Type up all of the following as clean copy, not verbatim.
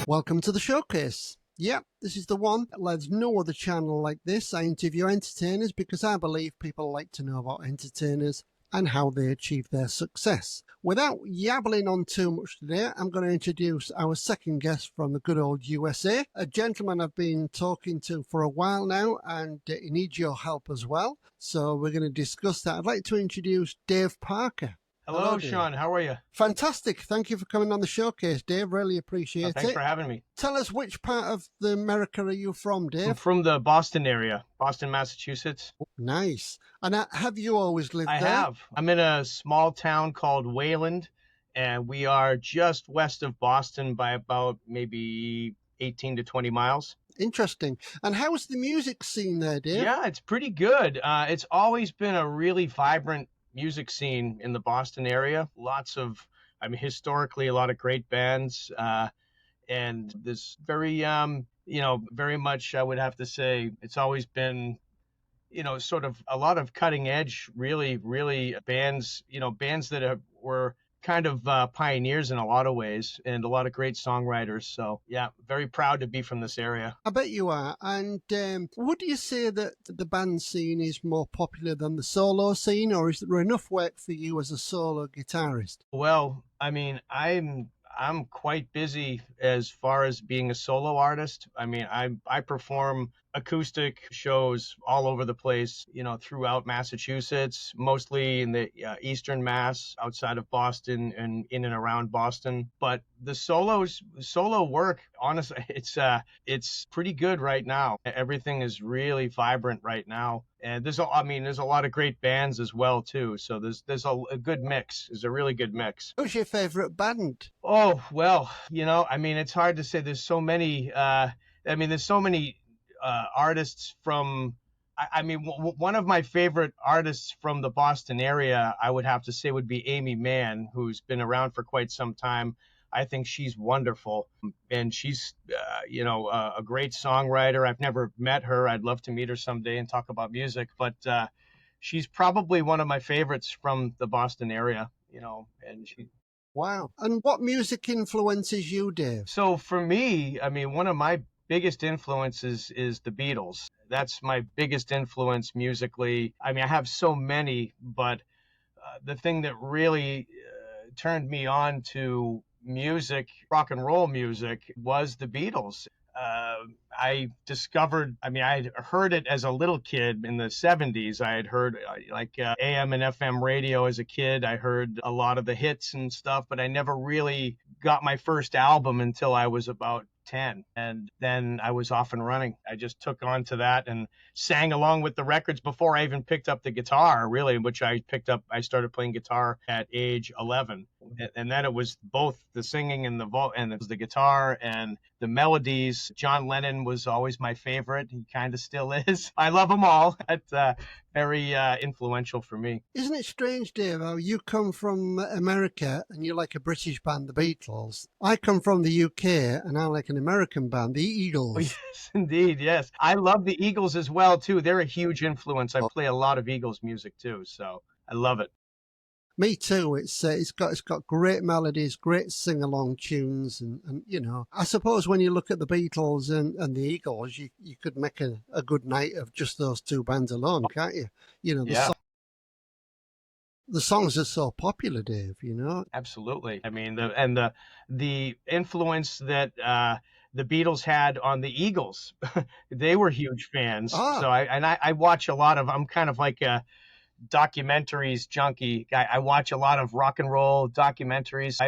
Welcome to the showcase. Yep, this is the one. There's no other channel like this. I interview entertainers because I believe people like to know about entertainers and how they achieve their success. Without yabbling on too much today, I'm going to introduce our second guest from the good old USA, a gentleman I've been talking to for a while now, and he needs your help as well. So we're going to discuss that. I'd like to introduce Dave Parker. Hello, Sean. How are you? Fantastic. Thank you for coming on the showcase, Dave. Really appreciate it. Thanks for having me. Tell us, which part of the America are you from, Dave? I'm from the Boston area, Boston, Massachusetts. Nice. And have you always lived there? I have. I'm in a small town called Wayland, and we are just west of Boston by about maybe 18 to 20 miles. Interesting. And how's the music scene there, Dave? Yeah, it's pretty good. It's always been a really vibrant music scene in the Boston area. Historically, a lot of great bands, and this very, very much, I would have to say, it's always been, sort of a lot of cutting edge, really, really bands, bands that were kind of pioneers in a lot of ways, and a lot of great songwriters. So yeah, very proud to be from this area. I bet you are. And would you say that the band scene is more popular than the solo scene, or is there enough work for you as a solo guitarist? Well, I mean, I'm quite busy as far as being a solo artist. I mean, I perform acoustic shows all over the place, throughout Massachusetts, mostly in the eastern Mass, outside of Boston and in and around Boston. But the solo work, honestly, it's pretty good right now. Everything is really vibrant right now. And there's a lot of great bands as well too. So there's a good mix. There's a really good mix. Who's your favorite band? Oh, well, it's hard to say. There's so many. There's so many artists from. One of my favorite artists from the Boston area, I would have to say, would be Amy Mann, who's been around for quite some time. I think she's wonderful, and she's, a great songwriter. I've never met her. I'd love to meet her someday and talk about music, but she's probably one of my favorites from the Boston area, and she. Wow. And what music influences you, Dave? So for me, one of my biggest influences is the Beatles. That's my biggest influence musically. I have so many, but the thing that really turned me on to music, rock and roll music, was the Beatles. I discovered, I had heard it as a little kid in the 70s. I had heard AM and FM radio as a kid. I heard a lot of the hits and stuff, but I never really got my first album until I was about 10. And then I was off and running. I just took on to that and sang along with the records before I even picked up the guitar, really, which I started playing guitar at age 11. And then it was both the singing and it was the guitar and the melodies. John Lennon was always my favorite. He kind of still is. I love them all. It's very influential for me. Isn't it strange, Dave, how you come from America and you like a British band, the Beatles. I come from the UK and I like an American band, the Eagles. Oh, yes, indeed, yes. I love the Eagles as well, too. They're a huge influence. I play a lot of Eagles music, too, so I love it. Me too. It's got great melodies, great sing-along tunes, and I suppose when you look at the Beatles and the Eagles, you could make a good night of just those two bands alone, can't you? The songs are so popular, Dave. Absolutely. The influence that the Beatles had on the Eagles, they were huge fans. Ah. So I watch a lot of. I'm kind of like a documentaries junkie. I watch a lot of rock and roll documentaries.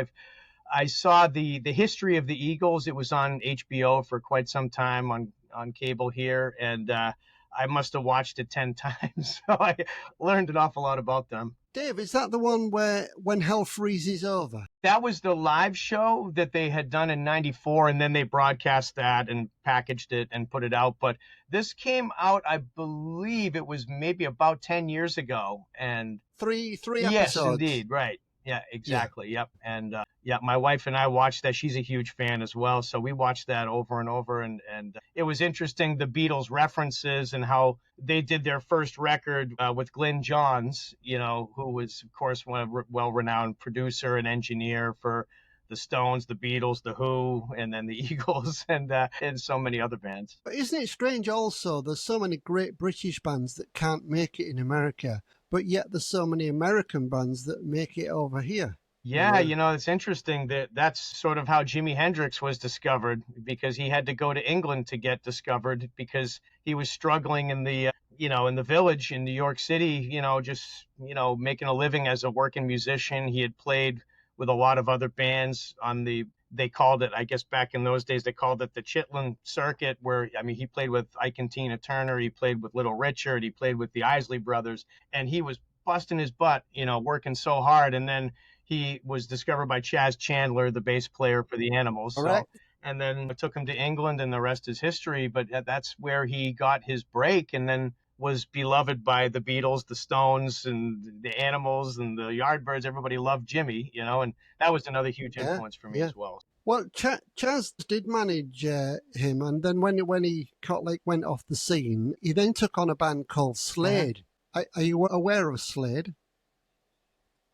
I saw the history of the Eagles. It was on HBO for quite some time on cable here, and I must have watched it 10 times. So I learned an awful lot about them. Dave, is that the one where When Hell Freezes Over? That was the live show that they had done in 94, and then they broadcast that and packaged it and put it out. But this came out, I believe it was maybe about 10 years ago. And three episodes. Yes, indeed. Right. Yeah, exactly. Yeah. Yep. And my wife and I watched that. She's a huge fan as well. So we watched that over and over. And it was interesting, the Beatles references and how they did their first record with Glyn Johns, who was, of course, one of well-renowned producer and engineer for the Stones, the Beatles, the Who, and then the Eagles, and so many other bands. But isn't it strange also, there's so many great British bands that can't make it in America, but yet there's so many American bands that make it over here, you Yeah, know? it's interesting that that's sort of how Jimi Hendrix was discovered because he had to go to England to get discovered because he was struggling in the village in New York City, just, making a living as a working musician. He had played with a lot of other bands they called it, I guess back in those days, they called it the Chitlin circuit, where, I mean, he played with Ike and Tina Turner, he played with Little Richard, he played with the Isley Brothers, and he was busting his butt, working so hard. And then he was discovered by Chaz Chandler, the bass player for the Animals. So, Correct? and then it took him to England, and the rest is history. But that's where he got his break, and then was beloved by the Beatles, the Stones, and the Animals, and the Yardbirds. Everybody loved Jimmy, and that was another huge Yeah, influence for me yeah. as well. Well, Chaz did manage him, and then when he went off the scene, he then took on a band called Mhm. Slade. Are you aware of Slade?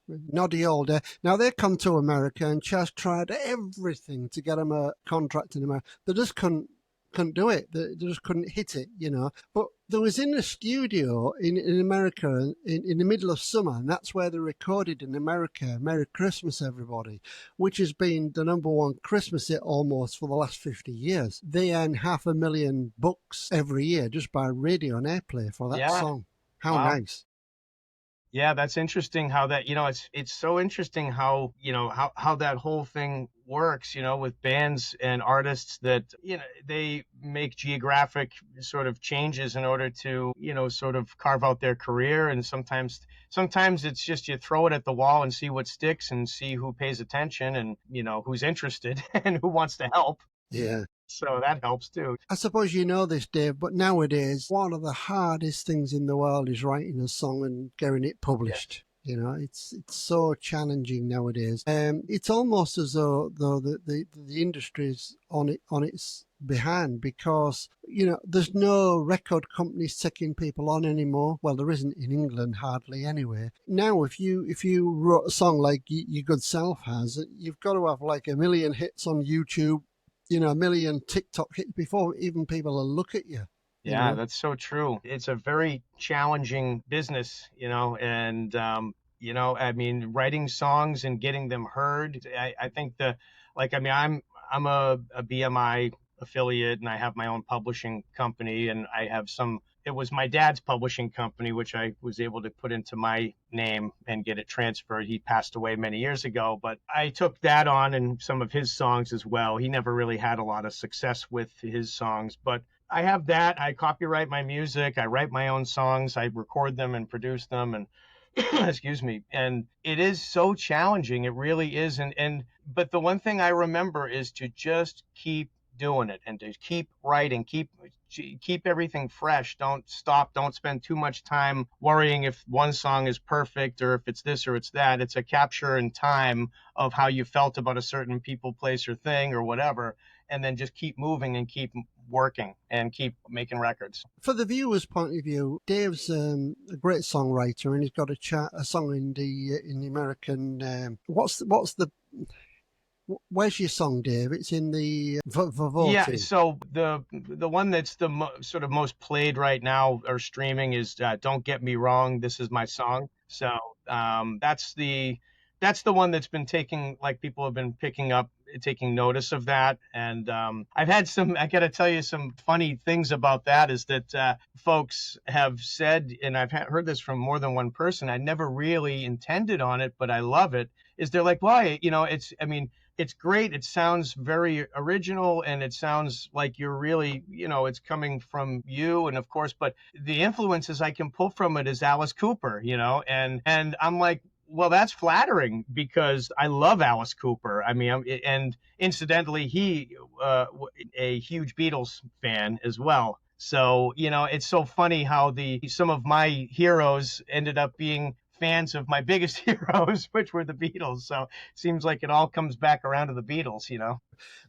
Noddy Older. Now they come to America, and Chaz tried everything to get him a contract in America. They just couldn't do it. They just couldn't hit it, you know. But they was in a studio in America in the middle of summer, and that's where they recorded in America, Merry Christmas Everybody, which has been the number one Christmas hit almost for the last 50 years. They earn $500,000 every year just by radio and airplay for that Yeah. song. How Wow. nice. Yeah, that's interesting how that, it's so interesting how, how that whole thing works, with bands and artists that, they make geographic sort of changes in order to, sort of carve out their career. And sometimes it's just you throw it at the wall and see what sticks and see who pays attention and, who's interested and who wants to help. Yeah. So that helps too. I suppose you know this, Dave, but nowadays, one of the hardest things in the world is writing a song and getting it Yes. published. You know, it's so challenging nowadays. It's almost as though the industry's on its behind because there's no record companies taking people on anymore. Well, there isn't in England hardly anyway. Now, if you wrote a song like Your Good Self has, you've got to have like a million hits on YouTube, a million TikTok hits before even people will look at you, you Yeah, know? that's so true. It's a very challenging business, and I mean, writing songs and getting them heard. I think I mean, I'm a BMI affiliate, and I have my own publishing company, and I have some. It was my dad's publishing company, which I was able to put into my name and get it transferred. He passed away many years ago, but I took that on and some of his songs as well. He never really had a lot of success with his songs, but I have that. I copyright my music. I write my own songs. I record them and produce them, and excuse me. And it is so challenging. It really is. But the one thing I remember is to just keep doing it and to keep writing, keep everything fresh. Don't stop. Don't spend too much time worrying if one song is perfect or if it's this or it's that. It's a capture in time of how you felt about a certain people, place, or thing or whatever, and then just keep moving and keep working and keep making records. For the viewer's point of view, Dave's a great songwriter, and he's got a song in the American. What's the where's your song, Dave? It's in the Yeah, voting. so the one that's sort of most played right now or streaming is "Don't Get Me Wrong, This Is My Song." So that's the one that's been taking, like, people have been picking up, taking notice of that. And I've had I got to tell you some funny things about that. Is that folks have said, and I've heard this from more than one person. I never really intended on it, but I love it. Is they're like, why? I mean, it's great. It sounds very original, and it sounds like you're really, it's coming from you. And of course, but the influences I can pull from it is Alice Cooper, and I'm like, well, that's flattering because I love Alice Cooper. I mean, and incidentally, he a huge Beatles fan as well. So, it's so funny how some of my heroes ended up being fans of my biggest heroes, which were the Beatles. So it seems like it all comes back around to the Beatles.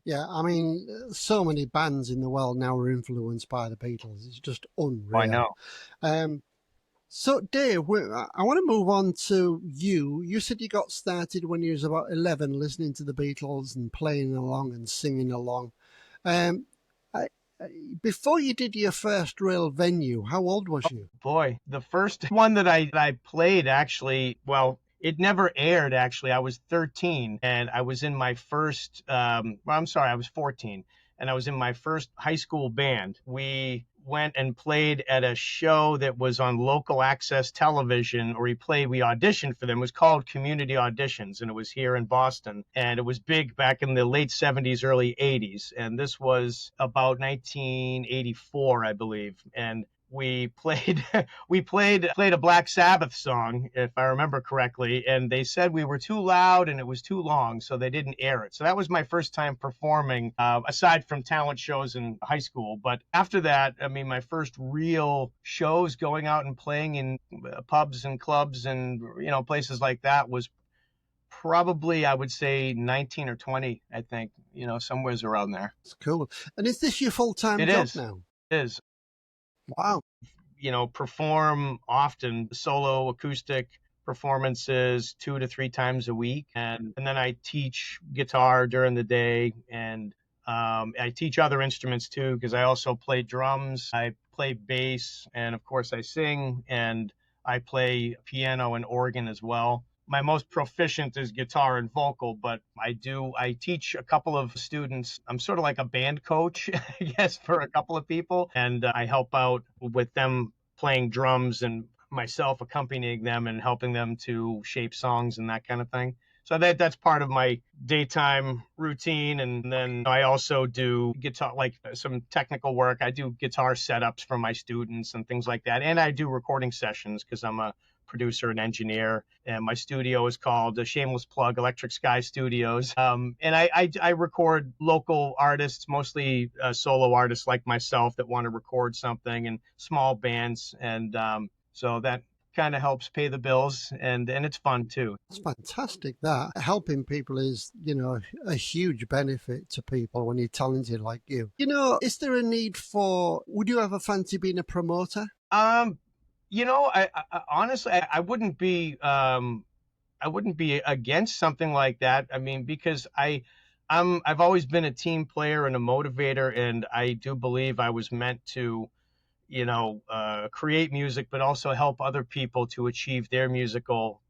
Yeah, I mean, so many bands in the world now are influenced by the Beatles. It's just I unreal. know. Um, So, Dave, I want to move on to you. You said you got started when you was about 11, listening to the Beatles and playing along and singing along. Um, I, Before you did your first real venue, how old was you? Boy, the first one that I played actually, well, it never aired actually. I was 13 and I was in my first well, I'm sorry, I was 14 and I was in my first high school band. We went and played at a show that was on local access television, or we auditioned for them. It was called Community Auditions, and it was here in Boston, and it was big back in the late 70s, early 80s, and this was about 1984, I believe. And we played we played a Black Sabbath song, if I remember correctly, and they said we were too loud and it was too long, so they didn't air it. So that was my first time performing, aside from talent shows in high school. But after that, I mean, my first real shows, going out and playing in pubs and clubs and places like that, was probably, I would say, 19 or 20, I think, somewheres around there. It's cool. And is this your full-time It job is. now? It is. Wow. Perform often, solo acoustic performances 2 to 3 times a week, and then I teach guitar during the day, and I teach other instruments too, because I also play drums, I play bass, and of course I sing, and I play piano and organ as well. My most proficient is guitar and vocal, but I teach a couple of students. I'm sort of like a band coach, I guess, for a couple of people, and I help out with them playing drums and myself accompanying them and helping them to shape songs and that kind of thing. So that's part of my daytime routine. And then I also do guitar, like some technical work. I do guitar setups for my students and things like that. And I do recording sessions because I'm a producer and engineer. And my studio is called Shameless Plug Electric Sky Studios. And I record local artists, mostly solo artists like myself that want to record something, and small bands. And so that kind of helps pay the bills, and it's fun too. It's fantastic that helping people is, a huge benefit to people when you're talented like you. Is there a need would you ever fancy being a promoter? I honestly, I wouldn't be against something like that. I mean, because I've always been a team player and a motivator, and I do believe I was meant to, create music, but also help other people to achieve their musical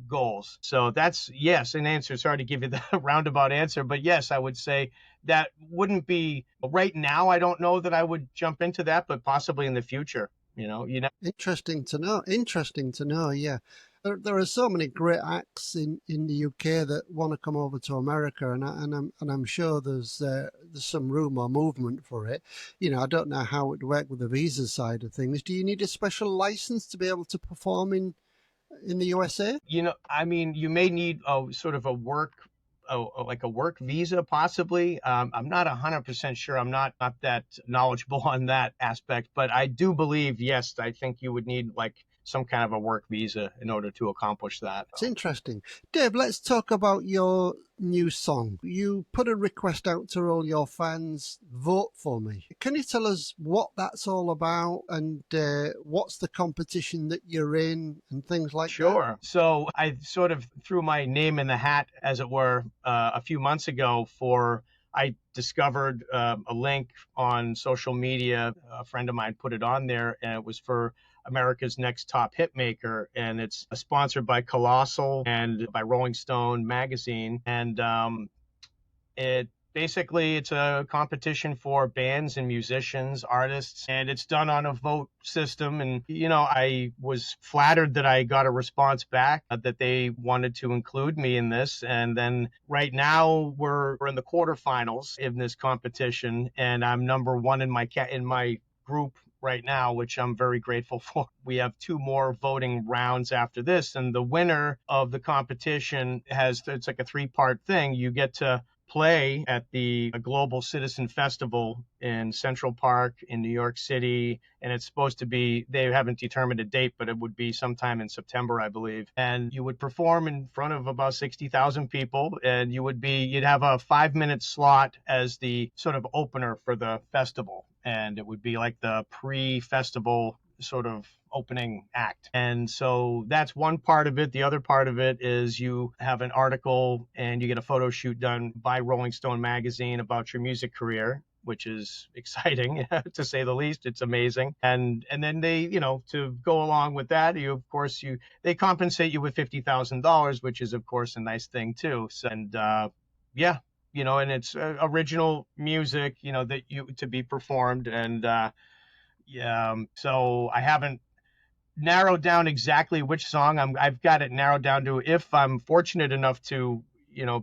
goals. So that's, yes, an answer. Sorry to give you the roundabout answer, but yes, I would say that wouldn't be right now. I don't know that I would jump into that, but possibly in the future. Interesting to know. Interesting to know. Yeah, there are so many great acts in the UK that want to come over to America, and I'm sure there's some room or movement for it. I don't know how it would work with the visa side of things. Do you need a special license to be able to perform in the USA? I mean, you may need a sort of a work, like a work visa, possibly. I'm not 100% sure. I'm not that knowledgeable on that aspect, but I do believe, yes, I think you would need like some kind of a work visa in order to accomplish that. It's interesting. Dave, let's talk about your new song. You put a request out to all your fans, vote for me. Can you tell us what that's all about, and what's the competition that you're in and things like that? Sure. So I sort of threw my name in the hat, as it were, a few months ago. I discovered a link on social media. A friend of mine put it on there, and it was for America's Next Top Hitmaker, and it's sponsored by Colossal and by Rolling Stone magazine. And it's a competition for bands and musicians, artists, and it's done on a vote system. And I was flattered that I got a response back, that they wanted to include me in this. And then right now we're in the quarterfinals in this competition, and I'm number one in my group right now, which I'm very grateful for. We have 2 more voting rounds after this, and the winner of the competition it's like a 3-part thing. You get to play at the Global Citizen Festival in Central Park in New York City, and it's supposed to be, they haven't determined a date, but it would be sometime in September, I believe. And you would perform in front of about 60,000 people, and you'd have a 5-minute slot as the sort of opener for the festival, and it would be like the pre-festival sort of opening act. And so that's one part of it. The other part of it is you have an article and you get a photo shoot done by Rolling Stone magazine about your music career, which is exciting to say the least. It's amazing. And then they, to go along with that, they compensate you with $50,000, which is of course a nice thing too. So, and yeah, and it's original music, that you to be performed. And yeah, so I haven't narrowed down exactly which song. I've got it narrowed down to, if I'm fortunate enough to,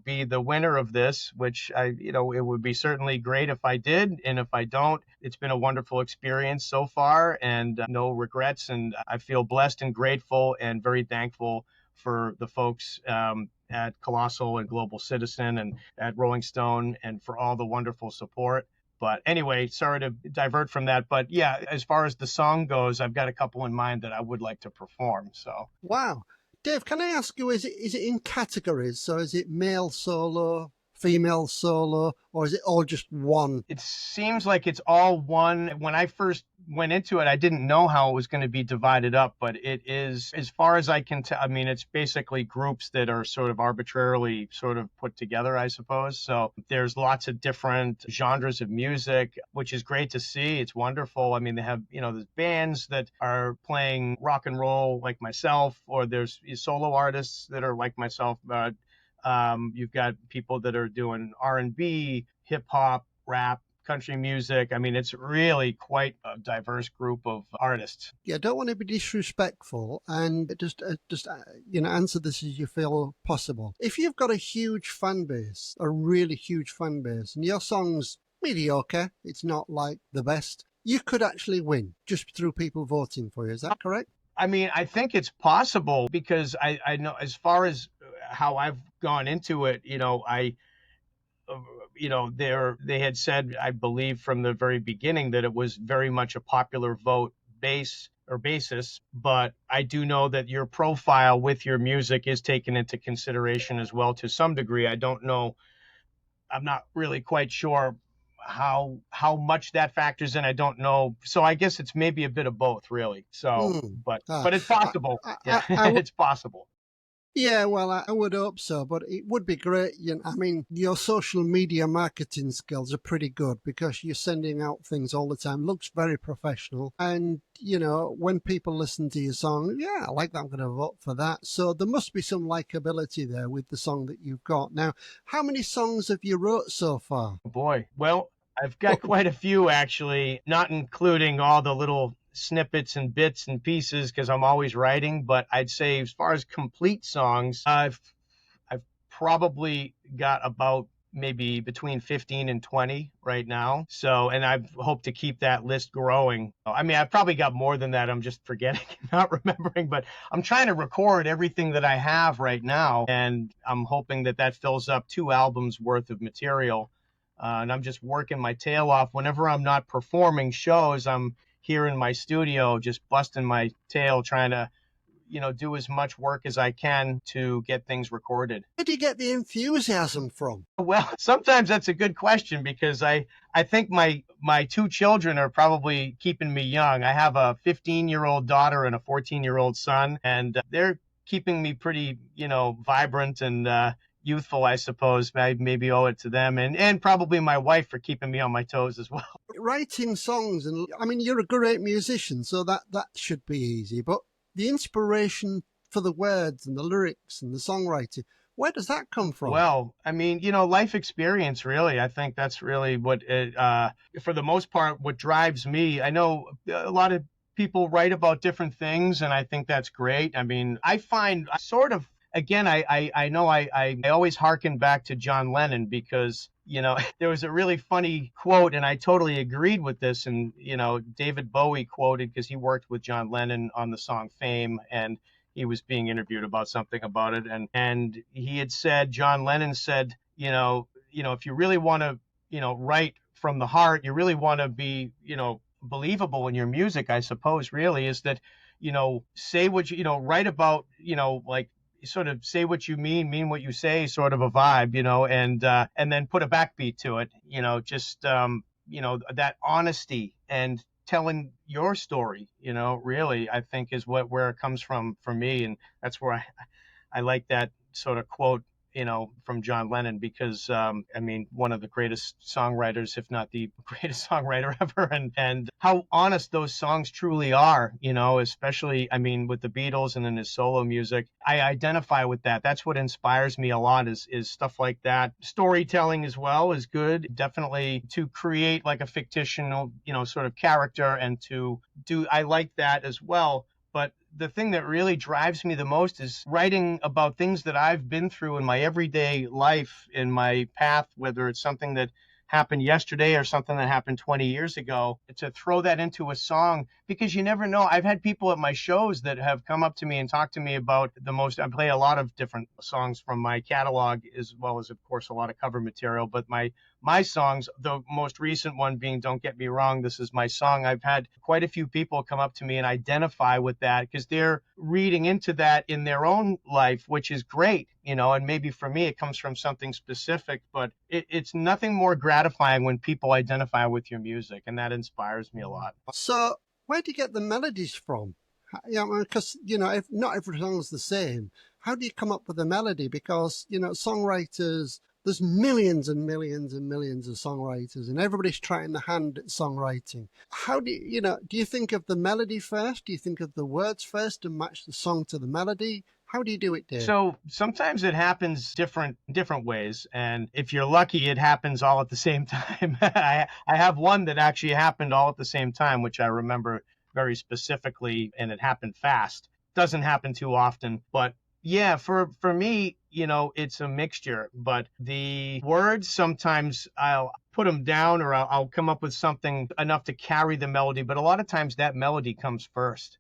be the winner of this, which it would be certainly great if I did. And if I don't, it's been a wonderful experience so far, and no regrets. And I feel blessed and grateful and very thankful for the folks at Colossal and Global Citizen and at Rolling Stone, and for all the wonderful support. But anyway, sorry to divert from that. But yeah, as far as the song goes, I've got a couple in mind that I would like to perform. So Wow. Dave, can I ask you, is it in categories? So is it male solo, female solo, or is it all just one? it seems like it's all one. When I first went into it, I didn't know how it was going to be divided up, but it is, as far as I can tell, I mean, it's basically groups that are sort of arbitrarily sort of put together, I suppose. So there's lots of different genres of music, which is great to see. It's wonderful. I mean, they have, there's bands that are playing rock and roll like myself, or there's solo artists that are like myself. You've got people that are doing R&B, hip hop, rap, country music. I mean, it's really quite a diverse group of artists. Yeah, don't want to be disrespectful, and just answer this as you feel possible. If you've got a huge fan base, a really huge fan base, and your song's mediocre, it's not like the best, you could actually win just through people voting for you. Is that correct? I mean, I think it's possible, because I know, as far as how I've gone into it, they had said, I believe from the very beginning, that it was very much a popular vote base or basis. But I do know that your profile with your music is taken into consideration as well, to some degree. I don't know. I'm not really quite sure how much that factors in. I don't know. So I guess it's maybe a bit of both, really. So, but Ah, but it's possible. I, Yeah, I, I, it's possible. Yeah, well, I would hope so, but it would be great. I mean, your social media marketing skills are pretty good because you're sending out things all the time. Looks very professional. And, when people listen to your song, yeah, I like that, I'm going to vote for that. So there must be some likability there with the song that you've got. Now, how many songs have you wrote so far? Boy, well, I've got quite a few, actually, not including all the little snippets and bits and pieces, because I'm always writing. But I'd say, as far as complete songs, I've probably got about maybe between 15 and 20 right now. So, and I've hoped to keep that list growing. I mean, I've probably got more than that. I'm just forgetting, not remembering, but I'm trying to record everything that I have right now. And I'm hoping that that fills up 2 albums worth of material. And I'm just working my tail off. Whenever I'm not performing shows, I'm here in my studio, just busting my tail, trying to, do as much work as I can to get things recorded. Where do you get the enthusiasm from? Well, sometimes that's a good question, because I think my 2 children are probably keeping me young. I have a 15-year-old daughter and a 14-year-old son, and they're keeping me pretty, vibrant and youthful, I suppose. I maybe owe it to them, and probably my wife for keeping me on my toes as well. Writing songs, and I mean, you're a great musician, so that should be easy. But the inspiration for the words and the lyrics and the songwriting, where does that come from? Well, I mean, life experience, really. I think that's really what for the most part, what drives me. I know a lot of people write about different things, and I think that's great. I mean, I find sort of, again, I know I always harken back to John Lennon, because there was a really funny quote, and I totally agreed with this. And David Bowie quoted, because he worked with John Lennon on the song Fame, and he was being interviewed about something about it, and he had said, John Lennon said, if you really want to, write from the heart, you really want to be, believable in your music, I suppose, really, is that, say what write about, like, sort of say what you mean what you say, sort of a vibe, and then put a backbeat to it, just that honesty, and telling your story, really, I think is where it comes from for me. And that's where I like that sort of quote, from John Lennon, because I mean, one of the greatest songwriters, if not the greatest songwriter ever, and how honest those songs truly are, especially, I mean, with the Beatles and then his solo music. I identify with that. That's what inspires me a lot is stuff like that. Storytelling as well is good. Definitely to create like a fictional, sort of character and to do, I like that as well. But the thing that really drives me the most is writing about things that I've been through in my everyday life, in my path, whether it's something that happened yesterday or something that happened 20 years ago, to throw that into a song, because you never know. I've had people at my shows that have come up to me and talked to me about I play a lot of different songs from my catalog, as well as, of course, a lot of cover material. But my songs, the most recent one being Don't Get Me Wrong, This Is My Song, I've had quite a few people come up to me and identify with that because they're reading into that in their own life, which is great, and maybe for me it comes from something specific, but it's nothing more gratifying when people identify with your music, and that inspires me a lot. So, where do you get the melodies from? Yeah, because if not every song's the same, how do you come up with a melody? Because songwriters, there's millions and millions and millions of songwriters, and everybody's trying their hand at songwriting. How do do you think of the melody first? Do you think of the words first and match the song to the melody? How do you do it, Dave? So sometimes it happens different ways, and if you're lucky, it happens all at the same time. I have one that actually happened all at the same time, which I remember very specifically, and it happened fast. Doesn't happen too often, but yeah, for me, it's a mixture. But the words, sometimes I'll put them down, or I'll come up with something enough to carry the melody. But a lot of times that melody comes first,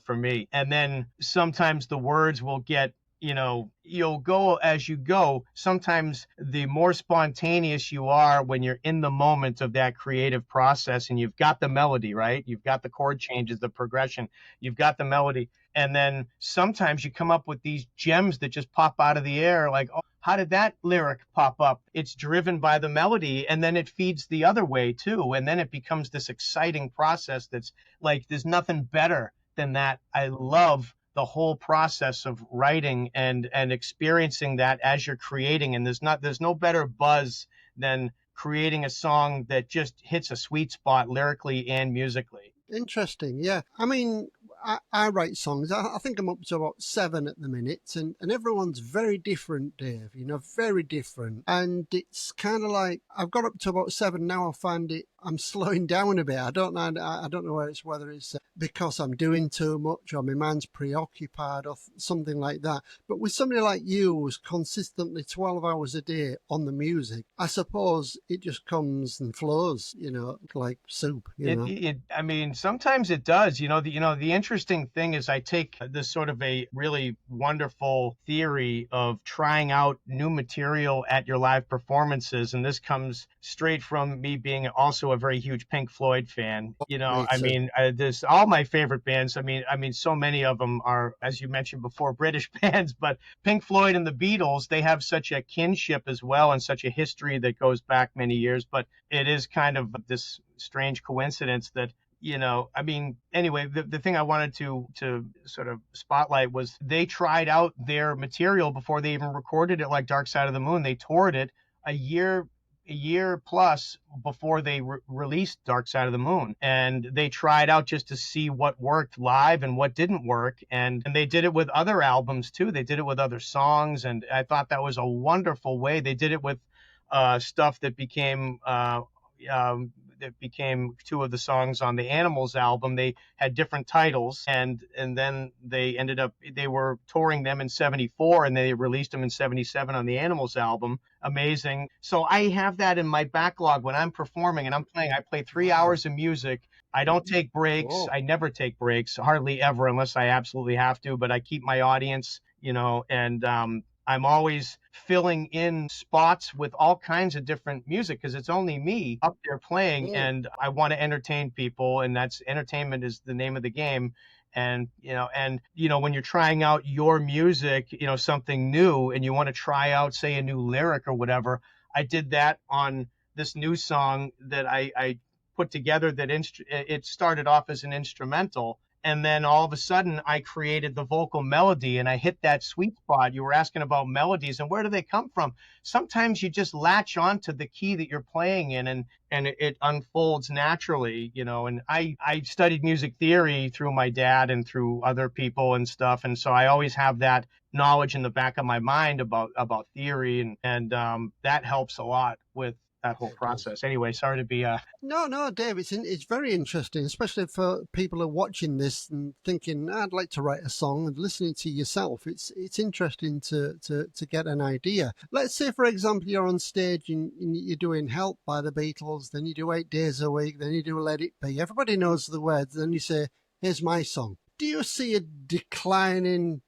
for me. And then sometimes the words will get, you'll go as you go. Sometimes the more spontaneous you are when you're in the moment of that creative process and you've got the melody, right? You've got the chord changes, the progression, you've got the melody. And then sometimes you come up with these gems that just pop out of the air, like, oh, how did that lyric pop up? It's driven by the melody, and then it feeds the other way too. And then it becomes this exciting process that's like, there's nothing better than that. I love the whole process of writing and experiencing that as you're creating. And there's no better buzz than creating a song that just hits a sweet spot lyrically and musically. Interesting. Yeah. I mean, I write songs. I think I'm up to about 7 at the minute, and everyone's very different, Dave, very different. And it's kind of like I've got up to about 7 now. I find I'm slowing down a bit. I don't know. I don't know whether it's because I'm doing too much or my mind's preoccupied or something like that. But with somebody like you who's consistently 12 hours a day on the music, I suppose it just comes and flows, like soup, I mean, sometimes it does. The interesting thing is I take this sort of a really wonderful theory of trying out new material at your live performances, and this comes straight from me being also a very huge Pink Floyd fan. I mean, there's all my favorite bands. I mean, so many of them are, as you mentioned before, British bands, but Pink Floyd and the Beatles, they have such a kinship as well and such a history that goes back many years. But it is kind of this strange coincidence that, I mean, anyway, the thing I wanted to sort of spotlight was they tried out their material before they even recorded it, like Dark Side of the Moon. They toured it a year plus before they released Dark Side of the Moon, and they tried out just to see what worked live and what didn't work, and they did it with other albums too. They did it with other songs, and I thought that was a wonderful way. They did it with stuff that became 2 of the songs on the Animals album. They had different titles, and then they were touring them in 74, and they released them in 77 on the Animals album. Amazing. So I have that in my backlog when I'm performing and I'm playing. I play 3 hours of music. I don't take breaks. Whoa. I never take breaks, hardly ever, unless I absolutely have to, but I keep my audience, and I'm always filling in spots with all kinds of different music because it's only me up there playing, and I want to entertain people, and that's entertainment is the name of the game. And when you're trying out your music, something new, and you want to try out, say, a new lyric or whatever, I did that on this new song that I put together that it started off as an instrumental. And then all of a sudden, I created the vocal melody and I hit that sweet spot. You were asking about melodies and where do they come from? Sometimes you just latch on to the key that you're playing in, and it unfolds naturally, you know. And I studied music theory through my dad and through other people and stuff. And so I always have that knowledge in the back of my mind about theory, and that helps a lot with that whole It does. process. Anyway, sorry to be No, Dave, it's very interesting, especially for people who are watching this and thinking, I'd like to write a song, and listening to yourself. It's interesting to get an idea. Let's say, for example, you're on stage and you're doing Help by the Beatles, then you do 8 Days a Week, then you do Let It Be. Everybody knows the words, then you say, here's my song. Do you see a decline in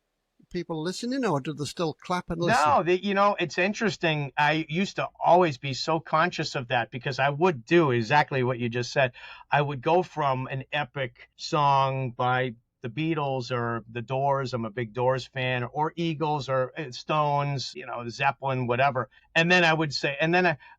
people listening, or do they still clap and listen? No, you know, it's interesting. I used to always be so conscious of that because I would do exactly what you just said. I would go from an epic song by the Beatles or the Doors. I'm a big Doors fan, or Eagles or Stones, you know, Zeppelin, whatever. And then I would say,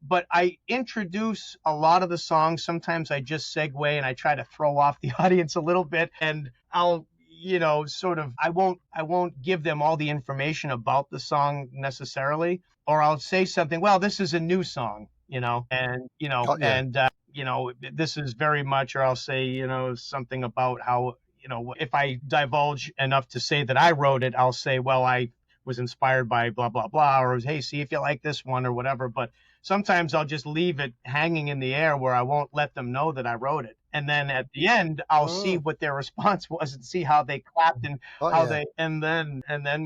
but I introduce a lot of the songs. Sometimes I just segue and I try to throw off the audience a little bit, and I'll, you know, sort of, I won't give them all the information about the song necessarily, or I'll say something, well, this is a new song, you know, and, Got you. you know, this is very much, or I'll say, you know, something about how, you know, if I divulge enough to say that I wrote it, I'll say, well, I was inspired by blah, blah, blah, or hey, see if you like this one or whatever. But sometimes I'll just leave it hanging in the air where I won't let them know that I wrote it. And then at the end, I'll see Oh, what their response was and see how they clapped and got how you. they, and then,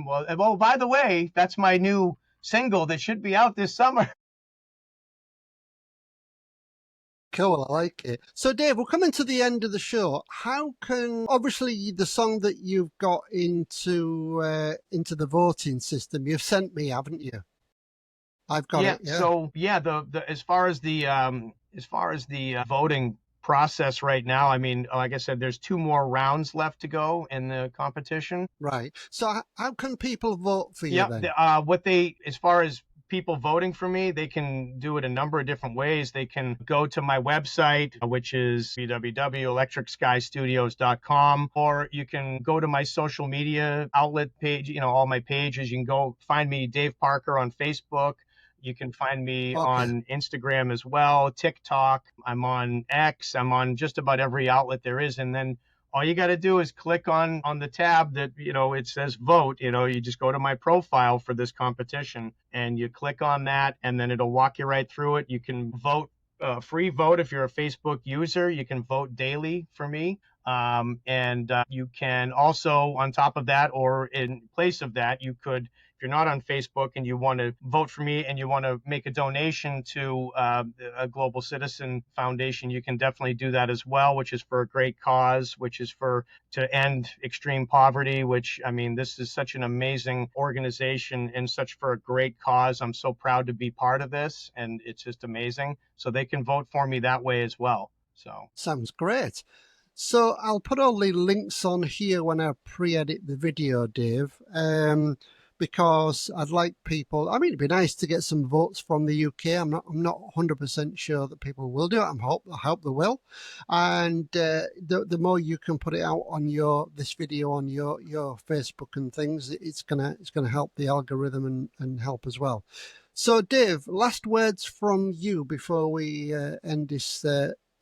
well, by the way, that's my new single that should be out this summer. Cool, I like it. So, Dave, we're coming to the end of the show. How can, obviously, the song that you've got into the voting system, you've sent me, haven't you? I've got Yeah. it. Yeah. So yeah, the as far as the voting process right now, I mean, like I said, there's 2 more rounds left to go in the competition. Right. So, how can people vote for you Yeah. then? As far as people voting for me, they can do it a number of different ways. They can go to my website, which is www.electricskystudios.com, or you can go to my social media outlet page, you know, all my pages. You can go find me, Dave Parker, on Facebook. You can find me Okay. on Instagram as well, TikTok. I'm on X. I'm on just about every outlet there is. And then all you got to do is click on the tab that, you know, it says vote. You know, you just go to my profile for this competition and you click on that, and then it'll walk you right through it. You can vote, free vote. If you're a Facebook user, you can vote daily for me. And you can also, on top of that, or in place of that, you could, if you're not on Facebook and you want to vote for me and you want to make a donation to a Global Citizen Foundation, you can definitely do that as well, which is for a great cause, which is to end extreme poverty, which, I mean, this is such an amazing organization and such for a great cause. I'm so proud to be part of this, and it's just amazing. So they can vote for me that way as well. So Sounds great. So, I'll put all the links on here when I pre-edit the video, Dave. Because I'd like people. I mean, it'd be nice to get some votes from the UK. I'm not 100% sure that people will do it. I hope they will. And the more you can put it out on this video on your Facebook and things, it's gonna help the algorithm and help as well. So, Dave, last words from you before we end this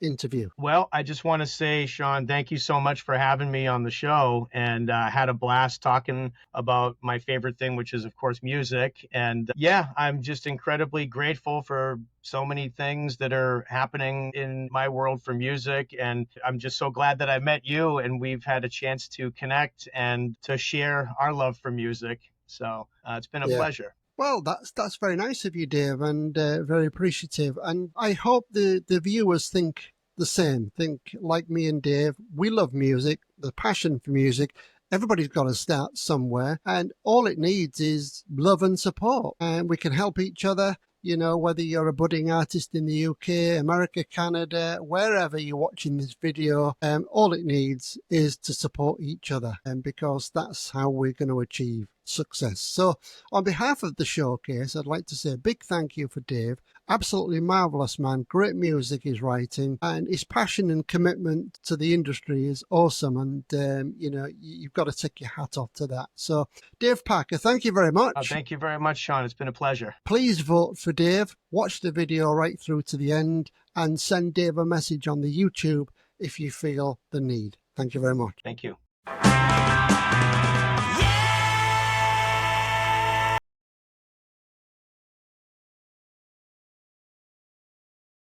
interview. well, I just want to say, Sean, thank you so much for having me on the show. And I had a blast talking about my favorite thing, which is, of course, music. And yeah, I'm just incredibly grateful for so many things that are happening in my world for music. And I'm just so glad that I met you and we've had a chance to connect and to share our love for music. So it's been a Yeah. pleasure. Well, that's very nice of you, Dave, and very appreciative. And I hope the viewers think the same. Think like me and Dave. We love music, the passion for music. Everybody's got to start somewhere, and all it needs is love and support. And we can help each other. You know, whether you're a budding artist in the UK, America, Canada, wherever you're watching this video, all it needs is to support each other, and because that's how we're going to achieve success. So on behalf of the showcase, I'd like to say a big thank you for Dave. Absolutely marvelous man, great music he's writing, and his passion and commitment to the industry is awesome. And you've got to take your hat off to that. So Dave Parker, thank you very much. Thank you very much, Sean. It's been a pleasure. Please vote for Dave, watch the video right through to the end, and send Dave a message on the YouTube if you feel the need. Thank you very much. Thank you.